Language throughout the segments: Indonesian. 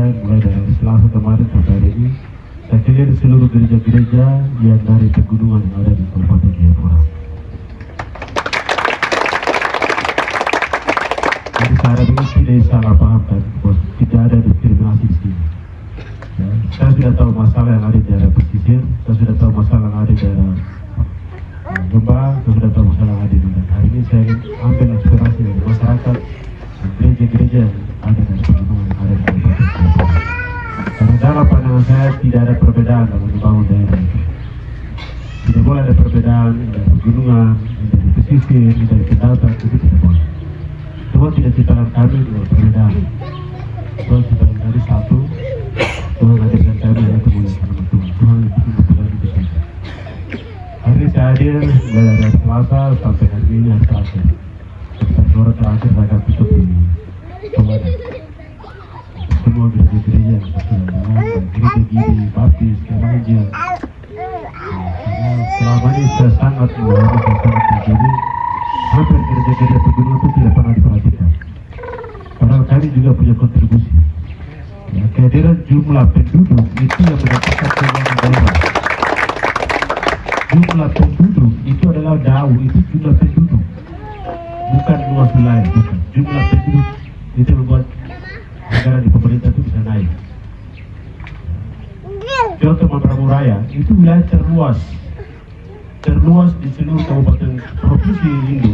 saya mulai dari Selasa kemarin sampai hari ini, saya keliling di seluruh gereja-gereja yang dari pegunungan yang ada di Kabupaten Jayapura. Jadi saya harap ini tidak salah pahamkan, bahwa tidak ada diskriminasi di sini. Ya, saya sudah tahu masalah yang ada di daerah pesisir, saya sudah tahu masalah yang ada di daerah Lembah, saya sudah tahu masalah yang ada di daerah. Hari ini saya ingin ambil inspirasi dari masyarakat dan gereja-gereja yang ada dari pegunungan yang ada di Kabupaten Jayapura. Karena dalam pandangan saya tidak ada perbedaan dalam membangun daerah itu. Tidak boleh ada perbedaan dari pegunungan, dari pesisir, dari pendatang, itu tidak boleh. Tuhan tidak ciptakan kami dengan perbedaan. Tuhan ciptakan kami satu. Tuhan hadirkan kami yang kemuliaan nama Tuhan. Tuhan itu itu saja. Hari ini saya hadir mulai dari Selasa sampai hari ini hari terakhir. Sampai sore terakhir saya akan tutup di Tuhan. Semua gereja-gereja yang berkelanjutan, gereja Giri, Baptis, Evangelis. Karena selama ini saya sangat mengalami, saya sangat menjadi hampir gereja-gereja pegunungan itu tidak pernah diperhatikan. Padahal kami juga punya kontribusi. Ya, kehadiran jumlah penduduk itu yang mendapatkan keuangan daerah. Jumlah penduduk itu adalah DAU, itu jumlah penduduk, bukan luas wilayah, bukan. Jumlah penduduk itu membuat negara di pemerintah itu bisa naik. Contoh Mambramo Raya itu wilayah terluas di seluruh kabupaten provinsi Indo.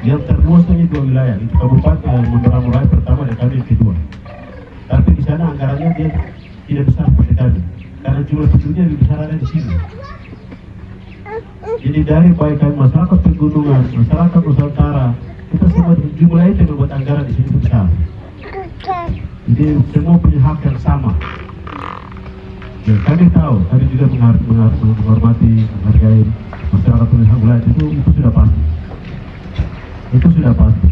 Yang terluas hanya 2 wilayah, itu Kabupaten Mambramo Raya pertama dan kami yang kedua. Tapi di sana anggarannya dia tidak besar seperti kami, karena jumlah penduduknya lebih besar ada di sini. Jadi dari baik kami masyarakat pegunungan, masyarakat Nusantara, kita semua jumlah itu membuat anggaran di sini besar. Jadi semua punya hak yang sama. Ya, kami tahu, kami juga menghormati, menghargai masyarakat wilayah itu sudah pasti. Itu sudah pasti.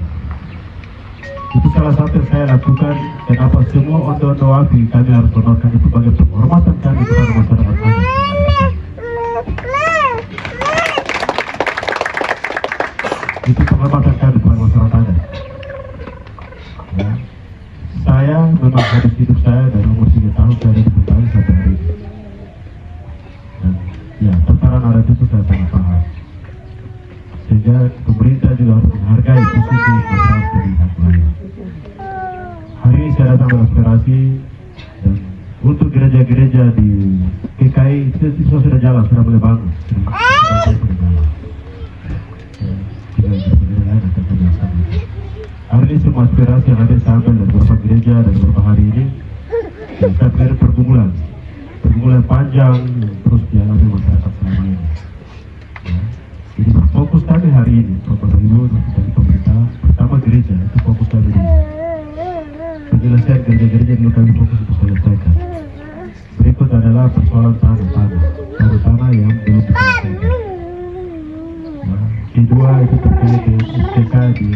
Itu salah satu yang saya lakukan. Kenapa semua ondo-ondo api kami harus menorkan itu sebagai penghormatan kami kepada masyarakat kami. Itu penghormatan kami kepada masyarakat kami. Ya. Saya memang habis hidup saya dari umur 3 tahun saya ada di Betawi sampai hari ini. Dan ya, tataran adat itu saya sangat paham. Sehingga pemerintah juga harus menghargai posisi masyarakat di wilayah. Hari ini saya datang menginspirasi dan untuk gereja-gereja di PKI itu sudah jalan, sudah mulai bangun. Hari ini semua aspirasi yang ada sampai dari beberapa gereja dan beberapa hari ini, dan saya pikir pergumulan panjang yang terus dialami masyarakat selama ini. Ya. Jadi fokus kami hari ini, Bapak Ibu dari pemerintah, pertama gereja itu fokus kami ini. Penyelesaian gereja-gereja yang kami fokus untuk selesaikan. Berikut adalah persoalan tanah yang belum diselesaikan. Ya. Kedua itu terkait dengan SPK di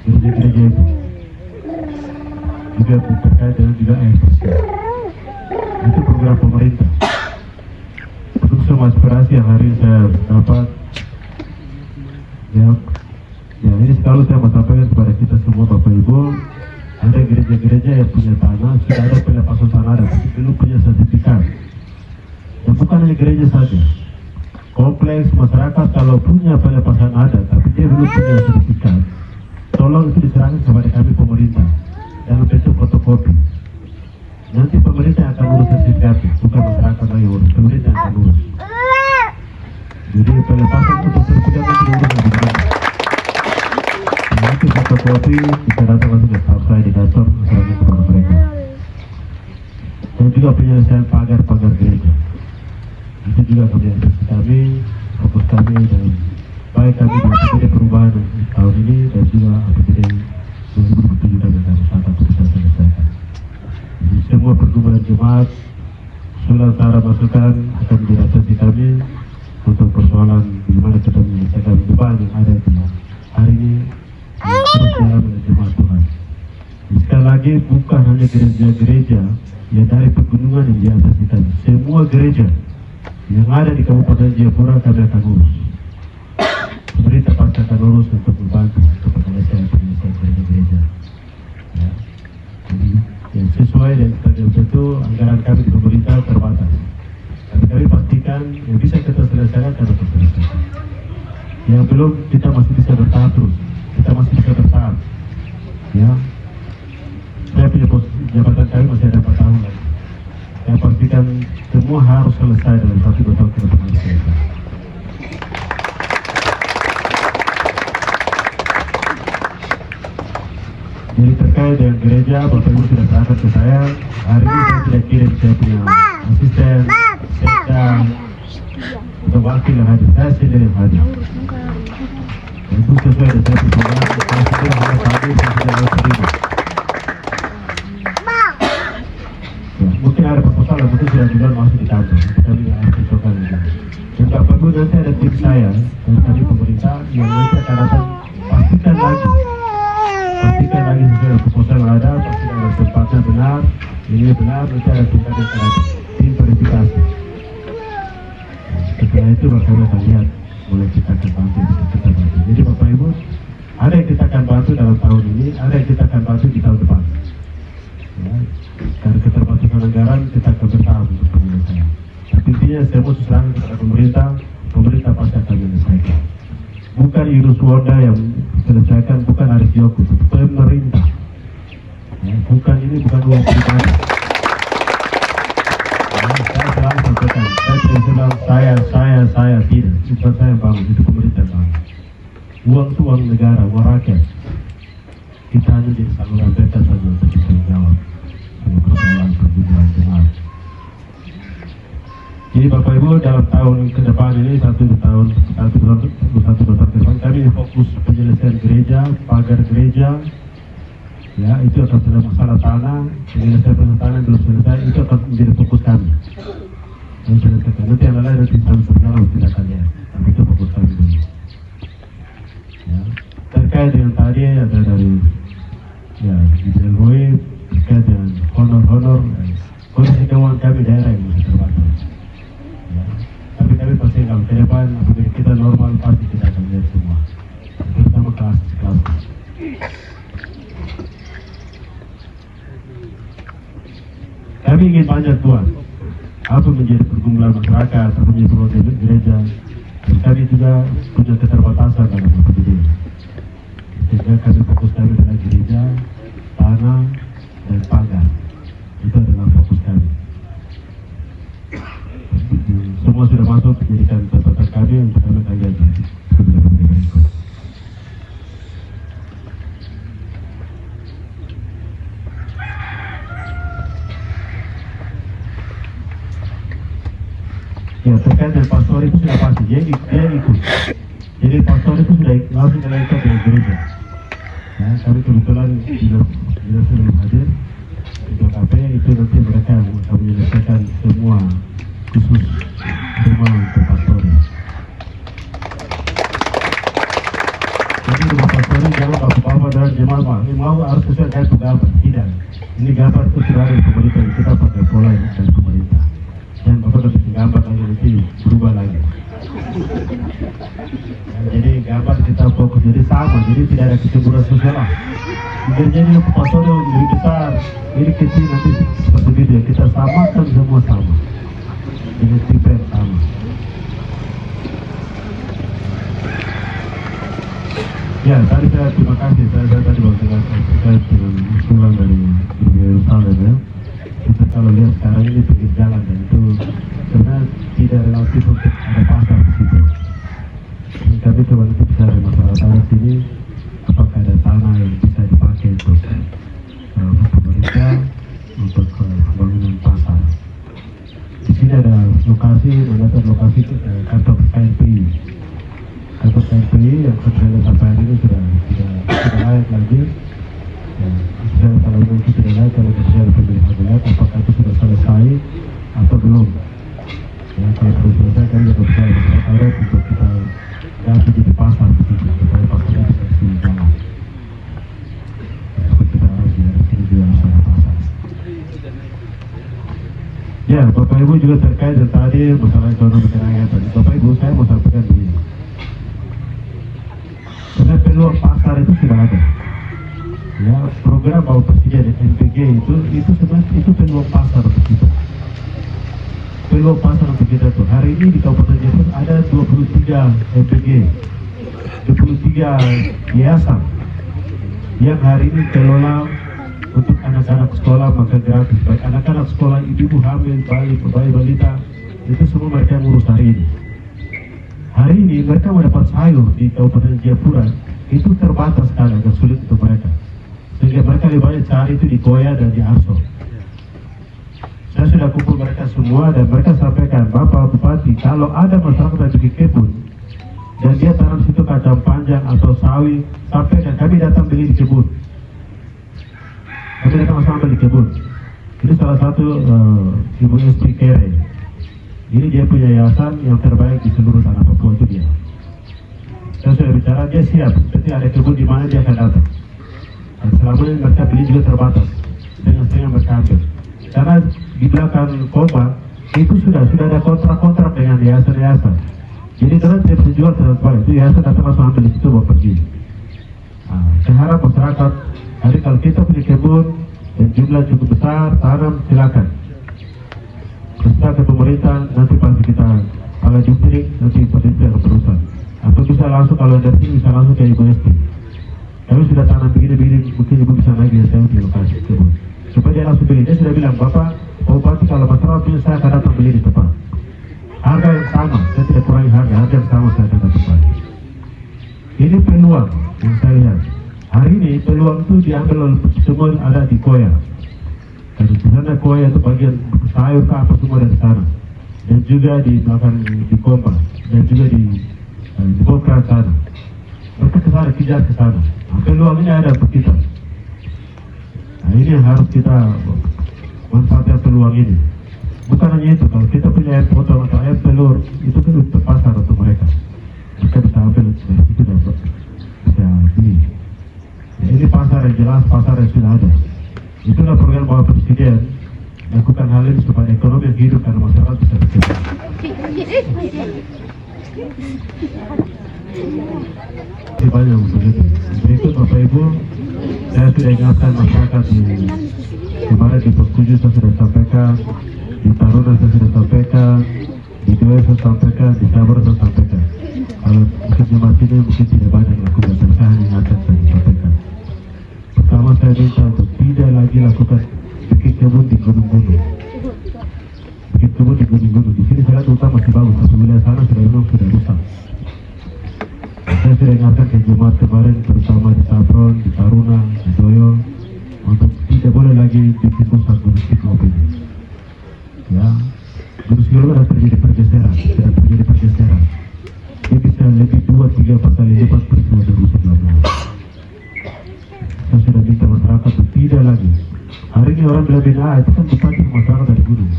gereja-gereja itu. Juga terkait dengan juga air bersih. Itu program pemerintah. Untuk semua aspirasi yang hari ini saya dapat, ya ini selalu saya mau sampaikan kepada kita semua Bapak Ibu. Ada gereja-gereja yang punya tanah, sudah ada pelepasan tanah, tapi belum punya sertifikat. Dan bukan hanya gereja saja, kompleks masyarakat kalau punya pelepasan ada, tapi dia belum punya sertifikat, tolong itu diserahkan kepada kami pemerintah dalam bentuk fotokopi. Nanti pemerintah akan urus sertifikat, bukan masyarakat lagi urus, pemerintah akan urus. Jadi pelepasan untuk sertifikat itu urus lebih banyak. Nanti fotokopi bisa datang langsung ke saya di kantor, serahkan kepada mereka. Dan juga penyelesaian pagar gereja. Itu juga kemudian kami, fokus kami dan baik kami di APBD perubahan tahun ini dan juga APBD 2027 dan 2021 bisa selesaikan. Jadi semua pergumulan jemaat, usulan cara masukan akan menjadi atensi kami untuk persoalan bagaimana kita menyelesaikan beban yang ada di hari ini terus jalan oleh jemaat Tuhan. Sekali lagi bukan hanya gereja-gereja yang dari pegunungan yang di atas kita, semua gereja yang ada di Kabupaten Jayapura kami akan urus. Pemerintah pasti akan urus untuk membantu untuk penyelesaian gereja-gereja. Ya. Jadi Ya, sesuai dengan tentu anggaran kami di pemerintah terbatas. Tapi kami pastikan yang bisa kita selesaikan kita selesaikan. Yang belum kita masih bisa bertahap terus, kita masih bisa bertahap. Ya, saya punya jabatan kami masih ada 4 tahun lagi. Saya pastikan semua harus selesai dalam 1-2 tahun ke depan harus selesai. Jadi terkait dengan gereja, Bapak Ibu sudah serahkan ke saya. Hari ini saya tidak kirim saya punya asisten, sekda, atau wakil yang hadir. Saya sendiri yang hadir. Itu sesuai dengan saya perjuangan. Saya sendiri harus hadir, saya sendiri harus terima. Ya, mungkin ada proposal yang mungkin sudah duluan masuk di kantor. Kami harus cocokkan ini. Dan Bapak Ibu nanti ada tim saya dan kami pemerintah yang nanti akan datang pastikan lagi sesuai dengan proposal yang ada, pastikan ada tempatnya benar, ini benar, nanti ada tingkat yang ada tim verifikasi. Setelah itu Bapak Ibu akan lihat mulai kita akan bantu. Jadi Bapak Ibu, ada yang kita akan bantu dalam tahun ini, ada yang kita akan bantu di tahun depan. Ya, dari keterbatasan anggaran kita akan bertahap untuk penyelesaian. Tapi intinya semua sesuai kepada pemerintah pasti akan menyelesaikan. Bukan Yunus Woda yang selesaikan, bukan Arif Joko, pemerintah. Ya, bukan uang pribadi. Saya selalu sampaikan, saya tidak bilang saya tidak. Bukan saya yang bangun, itu pemerintah yang bangun. Uang itu uang negara, uang rakyat. Kita hanya jadi saluran beta saja untuk kita menjawab sama persoalan perbudakan jemaat. Jadi Bapak Ibu dalam tahun ke depan ini satu tahun ke depan kami fokus penyelesaian gereja, pagar gereja. Ya, itu akan sudah masalah tanah, penyelesaian tanah belum selesai, itu akan menjadi fokus kami. Nanti yang lain nanti kami berjalan tidak akan lihat, tapi itu fokus kami dulu. Ya, terkait dengan tadi ada dari Bidel Roy, terkait dengan honor, kondisi keuangan kami daerah yang masih terbatas. Ya, tapi kami pasti kalau ke depan apabila kita normal pasti kita akan lihat semua bersama kelas. Kami ingin banyak Tuhan, apa menjadi pergumulan masyarakat, apa menjadi pergumulan gereja, dan kami juga punya keterbatasan dalam APBD. Sehingga kami fokus kami adalah gereja, tanah, dan pagar. Itu adalah fokus kami. Semua sudah masuk menjadikan catatan kami untuk kami tanggal di kebijakan berikut. Ya, terkait dengan pastor itu sudah pasti, dia ikut. Jadi pastor itu sudah langsung dilakukan dengan gereja. Ya, kami kebetulan tidak sebelum hadir di KP itu nanti mereka akan menyelesaikan semua khusus rumah untuk pastor. Jadi rumah pastor jangan bapak-bapak dan jemaah ini mau harus sesuai kayak gambar, tidak. Ini gambar itu sudah dari pemerintah, kita pakai pola dari pemerintah. Dan bapak lebih gambar lagi nanti berubah lagi. Jadi gambar kita fokus jadi sama, jadi tidak ada kecemburuan sosial. Jadi pastornya lebih besar, ini kecil nanti seperti video kita samakan semua sama, dengan tipe yang sama. Ya, tadi saya terima kasih, saya tadi waktu terkait dengan usulan dari Yerusalem ya. Kita kalau lihat sekarang ini pinggir jalan dan itu karena tidak relatif untuk ada pasar di situ. Kami coba nanti bisa ada masalah tanah sini, apakah ada tanah yang bisa dipakai untuk pemerintah untuk pembangunan pasar. Di sini ada lokasi, kantor KNPI. Kantor KNPI yang sampai hari ini sudah layak lagi. Ya, saya kalau itu tidak layak, kalau bisa ada pemilihan lihat apakah itu sudah selesai atau belum. Ya, kalau sudah selesai kami akan bisa ada untuk kita ganti di pasar begitu supaya pasarnya bisa di jalan. Seperti kita harus di sini juga masalah pasar. Ya, Bapak Ibu juga terkait dengan tadi masalah ekonomi kerakyatan. Bapak Ibu, saya mau sampaikan begini. Sebenarnya peluang pasar itu sudah ada. Ya, program Bapak Presiden MPG itu sebenarnya itu peluang pasar untuk kita. Peluang pasar untuk kita tuh. Hari ini di Kabupaten Jepun ada 23 MPG, 23 yayasan yang hari ini kelola untuk anak-anak sekolah makan gratis. Baik anak-anak sekolah, ibu-ibu hamil, bayi balita, itu semua mereka ngurus hari ini. Hari ini mereka mendapat sayur di Kabupaten Jayapura itu terbatas sekali, agak sulit untuk mereka. Sehingga mereka lebih banyak cari itu di Koya dan di Arso. Saya sudah kumpul mereka semua dan mereka sampaikan, Bapak Bupati, kalau ada masyarakat yang bikin kebun dan dia tanam situ kacang panjang atau sawi, sampaikan kami datang beli di kebun. Kami datang sampai di kebun. Ini salah satu Ibu SP Kere. Ini dia punya yayasan yang terbaik di seluruh tanah Papua itu dia. Saya sudah bicara, dia siap. Ketika ada kebun di mana dia akan datang. Dan selama ini mereka beli juga terbatas. Dengan setengah mereka ambil. Karena di belakang Koma itu sudah ada kontrak-kontrak dengan yayasan-yayasan. Jadi kalau saya bisa jual terus itu yayasan datang langsung ambil di situ bawa pergi. Saya harap masyarakat, hari kalau kita punya kebun dan jumlah cukup besar, tanam silakan. Setelah ke pemerintah, nanti pasti kita kalau distrik, nanti potensi akan berusaha. Atau bisa langsung, kalau dari sini bisa langsung ke Ibu SP. Kami sudah tanam begini, mungkin Ibu bisa lagi ya, saya di lokasi kebun. Supaya dia langsung beli. Dia sudah bilang, Bapak, Bupati kalau masalah punya saya akan datang beli di tempat. Harga yang sama, saya tidak kurangi harga yang sama saya akan datang. Ini peluang yang saya lihat. Hari ini peluang itu diambil oleh semua ada di Koya. Dan di sana Koya itu bagian sayur ke apa semua dari sana. Dan juga di belakang di Kompa. Dan juga di Bokra sana. Mereka ke sana, kejar ke sana. Peluang ini ada untuk kita. Nah, ini yang harus kita manfaatkan peluang ini. Bukan hanya itu, kalau kita punya air potong atau air telur, itu kan untuk pasar untuk mereka. Mereka bisa ambil dari situ dan bisa beli. Ya, ini pasar yang jelas, pasar yang sudah ada. Itulah program Bapak Presiden lakukan hal ini supaya ekonomi yang hidup karena masyarakat bisa berkembang. Terima banyak begitu. Berikut Bapak Ibu, saya sudah ingatkan masyarakat di kemarin di pos 7 saya sudah sampaikan, di Taruna saya sudah sampaikan, di Dua saya sampaikan, di Sabar saya sampaikan. Kalau mungkin jemaat ini mungkin tidak banyak lakukan, dan saya hanya ingatkan saya sampaikan. Pertama saya minta untuk tidak lagi lakukan bikin kebun di gunung-gunung. Bikin kebun di gunung-gunung. Di sini saya lihat hutan masih bagus, tapi wilayah sana sudah rusak. Saya sudah ingatkan ke jemaat kemarin, terutama di Sabron, di Taruna, di Doyo, untuk tidak boleh lagi bikin rusak gunung Kidlop ini. Ya, gunung Kidlop ada terjadi pergeseran, tidak terjadi pergeseran. Dia bisa lebih 2-3 kali lipat peristiwa dari rusak lama. Saya sudah minta masyarakat untuk tidak lagi. Hari ini orang bilang, itu kan bupati masyarakat dari gunung.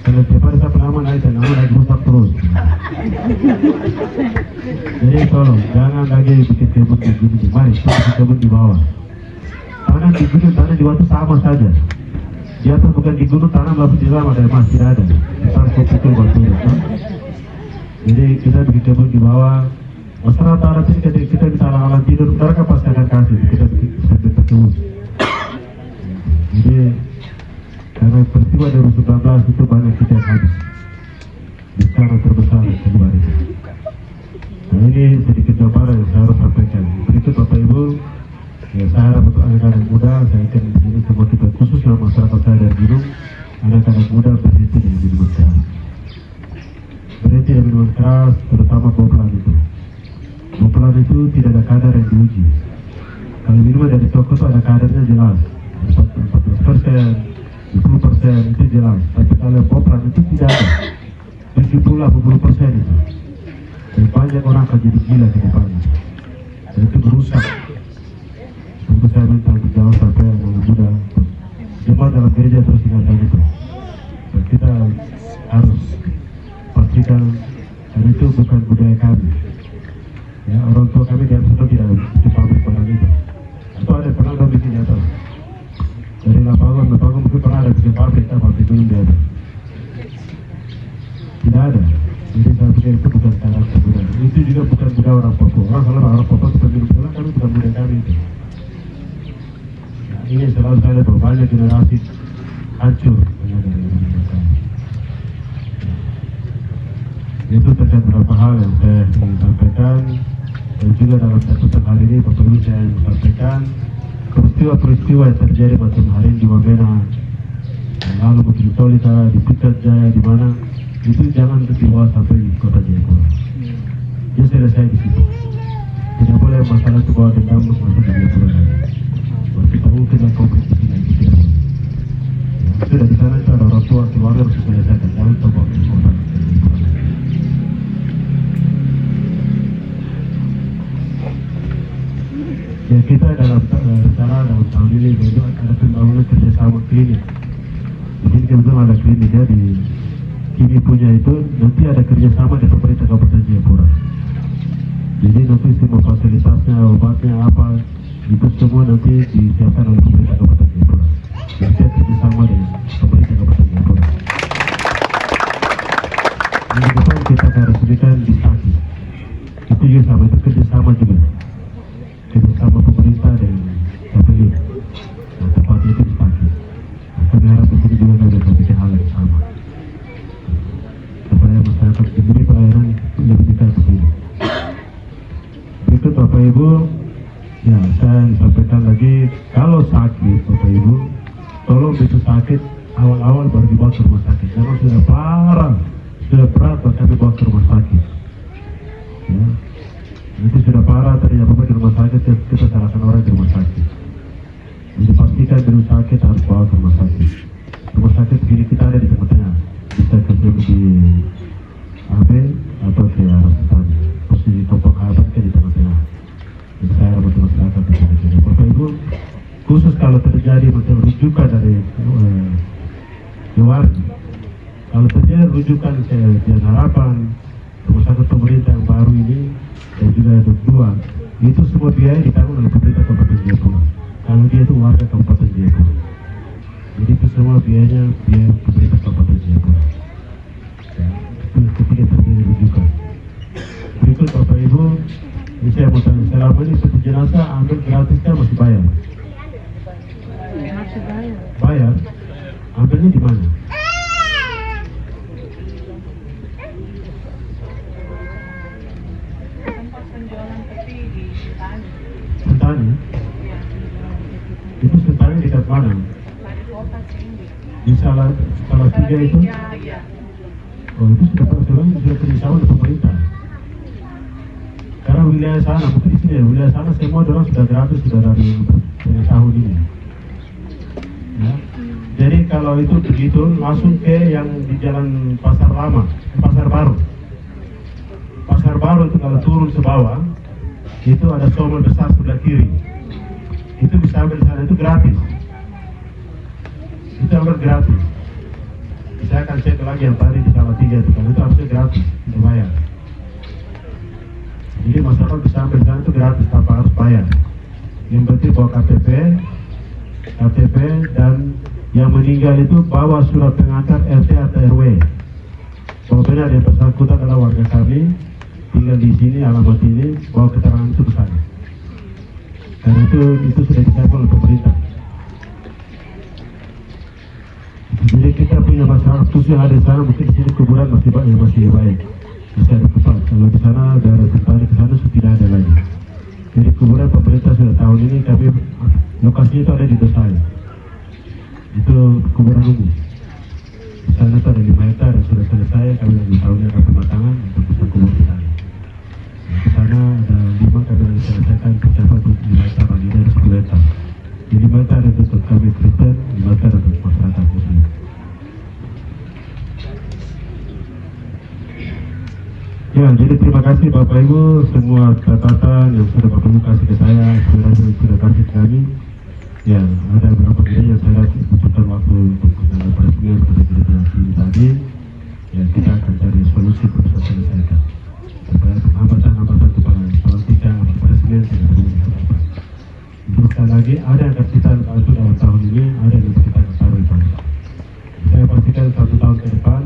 Kalau tiap hari saya pernah naik dan naik rusak terus. Jadi tolong, jangan lagi bikin kebun di gunung. Mari, kita bikin kebun di bawah. Tanah di gunung, tanah di bawah itu sama saja. Di atas bukan di gunung, tanah langsung di dalam ada emas, tidak ada. Kita harus pukul batu. Jadi kita bikin kebun di bawah. Masyarakat Arab ini kita bisa alam tidur, mereka pasti akan kasih. Kita bikin kebun. Jadi karena peristiwa 2019 itu banyak kita yang habis di skala terbesar kedua itu. Nah ini sedikit gambaran yang saya harus sampaikan. Berikut Bapak Ibu, ya saya harap untuk anak-anak muda, saya akan ini semua kita khusus dalam masyarakat saya dari gunung, anak-anak muda berhenti dengan minuman keras. Berhenti dengan minuman keras, terutama koplan itu. Koplan itu tidak ada kadar yang diuji. Kalau minuman dari toko itu ada kadarnya jelas, 14%. 10% itu jelas, tapi kalau koplan itu tidak ada 70-80% itu. Dan banyak orang akan jadi gila ke depannya. Dan itu merusak. Tentu saya minta untuk jangan sampai yang muda jemaat dalam gereja terus ingatkan itu. Dan kita harus pastikan dan itu bukan budaya kami. Ya, orang tua kami di atas itu tidak di pabrik penang itu. Itu ada penang dan bikin di atas. Dari lapangan mungkin pernah ada bikin pabrik minum di atas. Tidak ada. Jadi saya pikir itu bukan karakter budaya. Itu juga bukan budaya orang Papua. Orang kalau orang Papua kita minum pulang, kami bukan budaya kami itu. ini selalu saya lihat bahwa banyak generasi hancur gara-gara mereka. Itu terkait beberapa hal yang saya ingin sampaikan, dan juga dalam catatan hari ini Bapak Ibu saya ingin sampaikan peristiwa-peristiwa yang terjadi macam hari ini di Wamena, lalu mungkin di Tolika, di Pucat Jaya, di mana itu jangan dibawa sampai di kota Jayapura. Dia selesai di situ. Tidak boleh masalah itu bawa dendam masuk di Jayapura lagi. Kita mungkin ada kompetisi lagi tidak boleh. Sudah di sana itu ada orang tua keluarga harus selesaikan, jangan coba ke kota. Ya kita dalam rencana dalam tahun ini itu ada pembangunan kerjasama klinik. Jadi kebetulan ada klinik ya di Kini punya itu nanti ada kerjasama dengan pemerintah Kabupaten Jayapura. Jadi nanti semua fasilitasnya, obatnya apa itu semua nanti disiapkan oleh pemerintah Kabupaten Jayapura. Jadi kerjasama dengan pemerintah Kabupaten Jayapura. Yang depan kita akan resmikan di Saki. Itu juga sama, itu kerjasama juga. Kerjasama pemerintah dan Katolik. Nah, tempatnya itu di Saki. Nah, kami harap di sini juga ada bikin hal yang sama. Supaya masyarakat diberi pelayanan lebih dekat ke sini. Berikut Bapak Ibu, ya saya sampaikan lagi, kalau sakit Bapak Ibu, tolong begitu sakit awal-awal baru dibawa ke rumah sakit. Kalau sudah parah, sudah berat, baru kami bawa ke rumah sakit. Ya. Nanti sudah parah, ternyata Bapak di rumah sakit, kita salahkan orang di rumah sakit. Jadi pastikan di rumah sakit harus bawa ke rumah sakit. Rumah sakit begini kita ada di tengah-tengah. Bisa kerja di AB atau ke arah selatan. Posisi topok abad kan di tengah-tengah. Jadi saya harap masyarakat bisa kerja. Bapak Ibu, khusus kalau terjadi macam rujukan dari luar, kalau terjadi rujukan ke Jalan Harapan, rumah sakit pemerintah yang baru ini, dan juga yang kedua, itu semua biaya ditanggung oleh pemerintah Kabupaten Jayapura. Kalau dia itu warga Kabupaten Jayapura. Jadi itu semua biaya pemerintah Kabupaten Jayapura. Ya, itu ketika terjadi rujukan. Berikut Bapak Ibu, ini saya mau tanya, selama ini satu jenazah ambil gratisnya masih bayar? Masih bayar. Bayar? Ambilnya di mana? Tempat penjualan peti di Sentani. Sentani? Itu Sentani dekat mana? Dari kota sini. Di salah tiga itu? Iya. Oh itu sudah kerjasama dengan pemerintah. Karena wilayah sana, mungkin di sini ya, wilayah sana semua orang sudah gratis sudah dari tahun ini. Ya. Jadi kalau itu begitu langsung ke yang di Jalan Pasar Lama, Pasar Baru. Pasar Baru itu kalau turun ke bawah, itu ada somol besar sebelah kiri. Itu bisa ambil di sana, itu gratis. Itu ambil gratis. Saya akan cek lagi yang tadi di Salatiga itu, karena itu harusnya gratis, tidak bayar. Jadi masyarakat bisa ambil di sana itu gratis, tanpa harus bayar. Yang penting bawa KTP dan yang meninggal itu bawa surat pengantar RT atau RW. Bahwa benar yang bersangkutan adalah warga kami, tinggal di sini, alamat ini, bawa keterangan itu ke sana. Karena itu sudah disiapkan oleh pemerintah. Jadi kita punya masalah khusus yang ada di sana, mungkin di sini kuburan masih baik, masih ada tempat. Kalau di sana daerah Sentani ke sana sudah tidak ada lagi. Jadi kuburan pemerintah sudah tahun ini kami lokasinya itu ada di Desai. Itu kuburan umum. Di sana itu ada 5 hektar yang sudah selesai, kami lagi tahunnya akan pematangan untuk bisa kubur di sana. Di sana ada 5 kami lagi selesaikan percapa untuk 5 hektar lagi ada 10 hektar. Di 5 hektar itu untuk kami Kristen, 5 hektar untuk masyarakat Muslim. Ya, jadi terima kasih Bapak Ibu semua catatan yang sudah Bapak Ibu kasih ke saya, sudah kasih ke kami. Ya, ada beberapa kali yang saya butuhkan waktu untuk peresmian pada ini tadi. Ya, kita akan cari solusi untuk bisa selesaikan. Supaya hambatan-hambatan itu pelantikan peresmian tidak terjadi apa-apa. Untuk sekali lagi, ada yang kita bantu dalam tahun ini, ada yang kita akan taruh di tahun. Saya pastikan 1 tahun ke depan,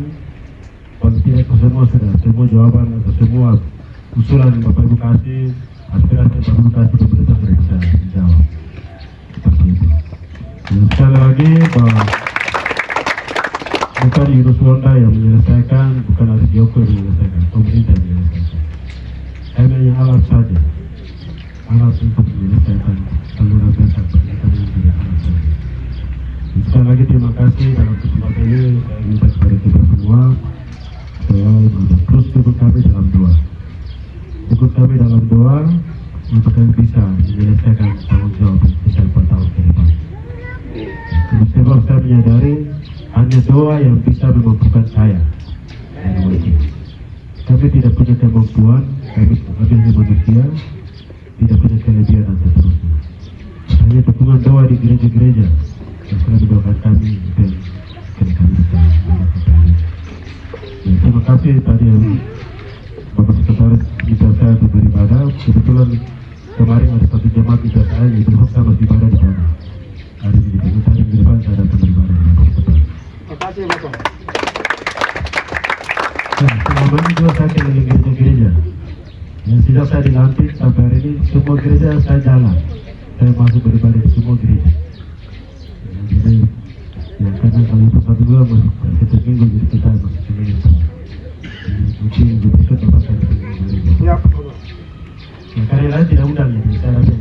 tidak semua sudah, semua jawaban atau semua usulan yang Bapak Ibu kasih, aspirasi yang Bapak Ibu kasih, pemerintah sudah bisa dijawab. Seperti itu. Sekali lagi bahwa bukan Yunus Wonda yang menyelesaikan, bukan Aris Joko yang menyelesaikan, pemerintah yang menyelesaikan. Kami hanya alat saja, alat untuk menyelesaikan saluran desa pendidikan yang tidak alat saja. Sekali lagi terima kasih dalam kesempatan ini saya minta kepada kita semua saya terus ikut kami dalam doa. Ikut kami dalam doa untuk kami bisa menyelesaikan tanggung jawab kita 4 tahun ke depan. Sebab saya menyadari hanya doa yang bisa memampukan saya. Kami tidak punya kemampuan, kami hanya manusia, tidak punya kelebihan dan seterusnya. Hanya dukungan doa di gereja-gereja yang selalu mendoakan kami dan kami bisa. Terima kasih tadi Bapak Sekretaris minta saya untuk beribadah. Kebetulan kemarin ada satu jemaat minta saya yaitu saya beribadah di sana. Hari ini di depan saya datang beribadah di Bapak Sekretaris. Terima kasih Bapak. Nah, selama ini juga saya keliling gereja-gereja. Yang sejak saya dilantik sampai hari ini semua gereja saya jalan. Saya masuk beribadah di semua gereja. Jadi ya karena kalau itu satu dua masih setiap minggu jadi kita masih keliling. Mungkin minggu berikut Bapak saya keliling gereja. Siap. Ya, karya lain tidak undang ya, saya rasa.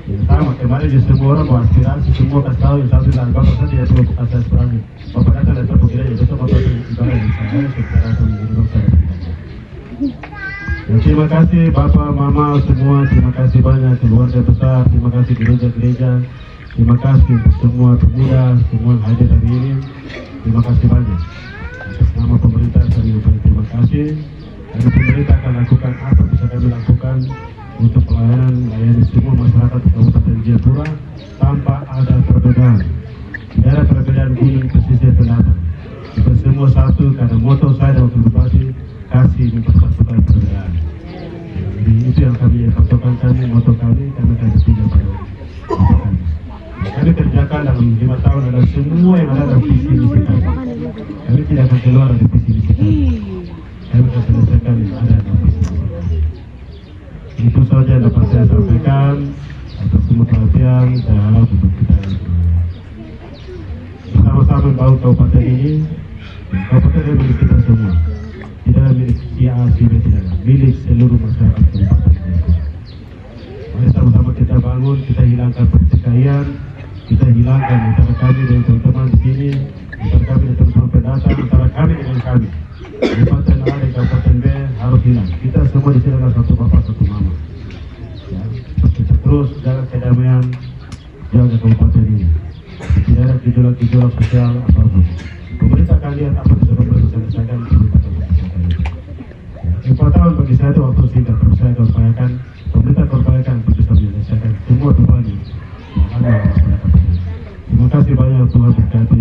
Ya, sama kemarin juga semua orang mau aspirasi, semua kasih tahu yang satu bilang Bapak saya tidak perlu kasih aspirasi. Bapak datang dari Bapak gereja, besok Bapak ibadah di sana, saya rasa menjadi saya. Ya, terima kasih Bapak, Mama semua, terima kasih banyak keluarga besar, terima kasih gereja-gereja, terima kasih untuk semua pemuda, semua yang hadir hari ini, terima kasih banyak. Atas nama pemerintah kami ucapkan terima kasih. Dan pemerintah akan lakukan apa bisa kami lakukan untuk melayani semua masyarakat di Kabupaten Jayapura tanpa ada perbedaan. Tidak ada perbedaan gunung pesisir selatan. Kita semua satu karena moto saya dan wakil bupati kasih mempersatukan perbedaan. Jadi itu yang kami fotokan kami, moto kami akan berpindah pada kami. Kami kerjakan dalam 5 tahun ada semua yang ada dalam visi misi kami. Kami tidak akan keluar dari visi misi kami. Kami akan selesaikan yang ada dalam visi misi kami. Itu saja yang dapat saya sampaikan. Atas semua perhatian, saya harap untuk kita bersama-sama membangun kabupaten ini. Kabupaten ini milik kita semua. Tidak milik si A, si B, tidak. Milik seluruh masyarakat kabupaten ini. Mari sama-sama kita bangun, kita hilangkan pertikaian, kita hilangkan antara kami dengan teman-teman di sini, antara kami dengan teman-teman pendatang, antara kami dengan kami. Kabupaten A dan Kabupaten B harus hilang. Kita semua di sini adalah satu bapak, satu mama. Ya, kita terus jaga kedamaian, jaga kabupaten ini. Tidak ada gejolak-gejolak sosial apapun. Pemerintah akan lihat apa yang bisa selesaikan, pemerintah akan selesaikan itu. 4 tahun bagi saya itu waktu singkat, tapi saya akan upayakan, pemerintah akan upayakan untuk bisa menyelesaikan semua beban yang ada di masyarakat ini. Terima kasih banyak Tuhan berkati.